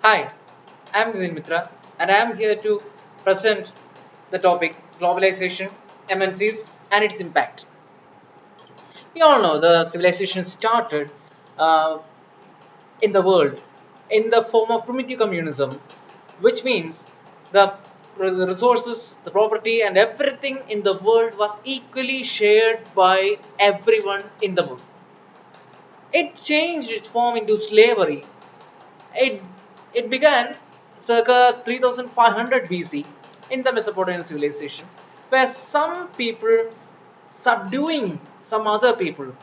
Hi, I'm Mitra and I'm here to present the topic globalization, MNCs, and its impact. We all know the civilization started uh, in the world in the form of primitive communism, which means the resources, the property, and everything in the world was equally shared by everyone in the world. It changed its form into slavery. It, it began circa 3500 BC in the Mesopotamian civilization, where some people subduing some other people,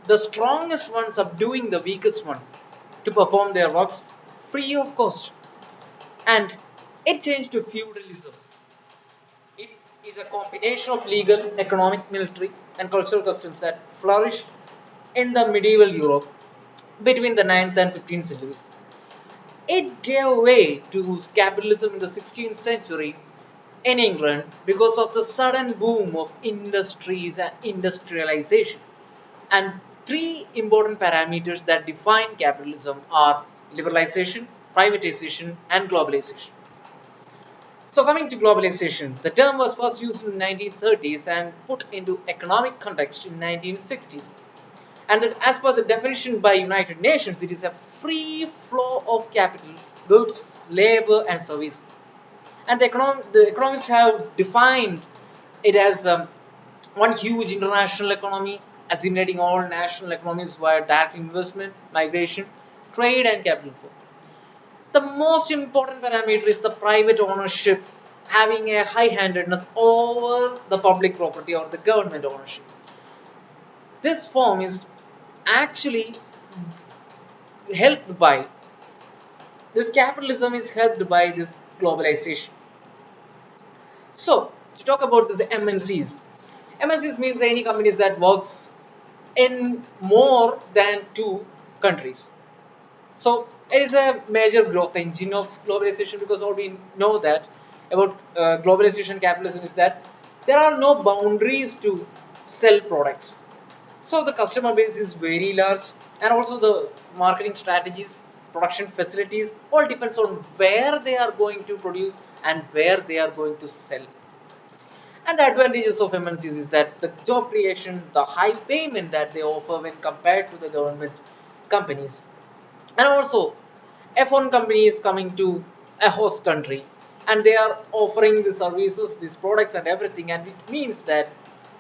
the strongest one subduing the weakest one to perform their works free of cost. And it changed to feudalism. It is a combination of legal, economic, military, and cultural customs that flourished in the medieval Europe between the 9th and 15th centuries. It gave way to capitalism in the 16th century in England because of the sudden boom of industries and industrialization. And three important parameters that define capitalism are liberalization, privatization, and globalization. So, coming to globalization, the term was first used in the 1930s and put into economic context in 1960s. And that as per the definition by United Nations, it is a free flow of capital, goods, labor, and services. And the economists have defined it as one huge international economy, assimilating all national economies via direct investment, migration, trade, and capital flow. The most important parameter is the private ownership, having a high handedness over the public property or the government ownership. This form is actually helped by this capitalism is helped by this globalization. So to talk about this MNCs means any companies that works in more than two countries. So it is a major growth engine of globalization because all we know that about globalization capitalism is that there are no boundaries to sell products. So the customer base is very large, and also the marketing strategies, production facilities, all depends on where they are going to produce and where they are going to sell. And the advantages of MNCs is that the job creation, the high payment that they offer when compared to the government companies, and also F1 company is coming to a host country and they are offering the services, these products, and everything, and it means that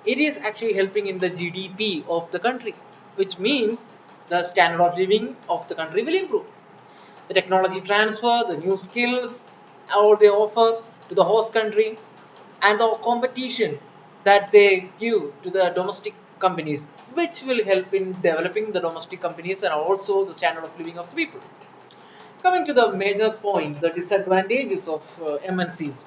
it is actually helping in the GDP of the country, which means the standard of living of the country will improve. The technology transfer, the new skills, all they offer to the host country, and the competition that they give to the domestic companies, which will help in developing the domestic companies and also the standard of living of the people. Coming to the major point, the disadvantages of MNCs.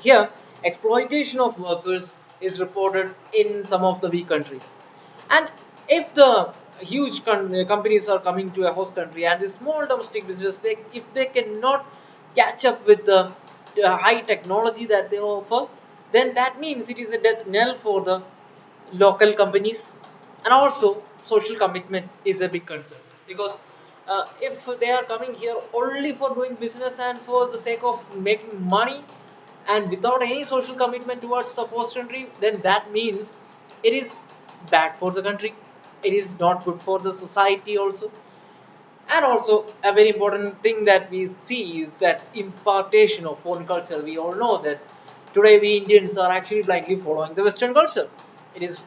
Here, exploitation of workers is reported in some of the weak countries. And if the huge companies are coming to a host country and the small domestic business, if they cannot catch up with the high technology that they offer, then that means it is a death knell for the local companies. And also social commitment is a big concern because if they are coming here only for doing business and for the sake of making money and without any social commitment towards the host country, then that means it is bad for the country, it is not good for the society also. And also a very important thing that we see is that impartation of foreign culture. We all know that today we Indians are actually blindly following the Western culture. It is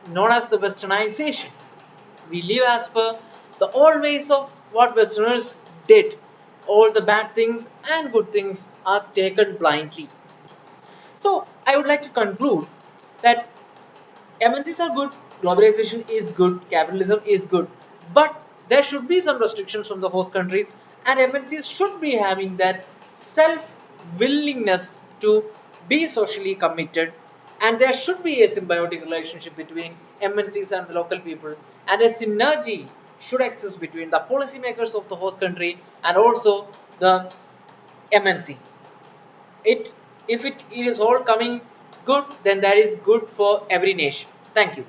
known as the Westernization. We live as per the old ways of what Westerners did. All the bad things and good things are taken blindly. So I would like to conclude that MNCs are good, globalization is good, capitalism is good, but there should be some restrictions from the host countries, and MNCs should be having that self willingness to be socially committed, and there should be a symbiotic relationship between MNCs and the local people, and a synergy should exist between the policymakers of the host country and also the MNC. It if it is all coming good, then that is good for every nation. Thank you.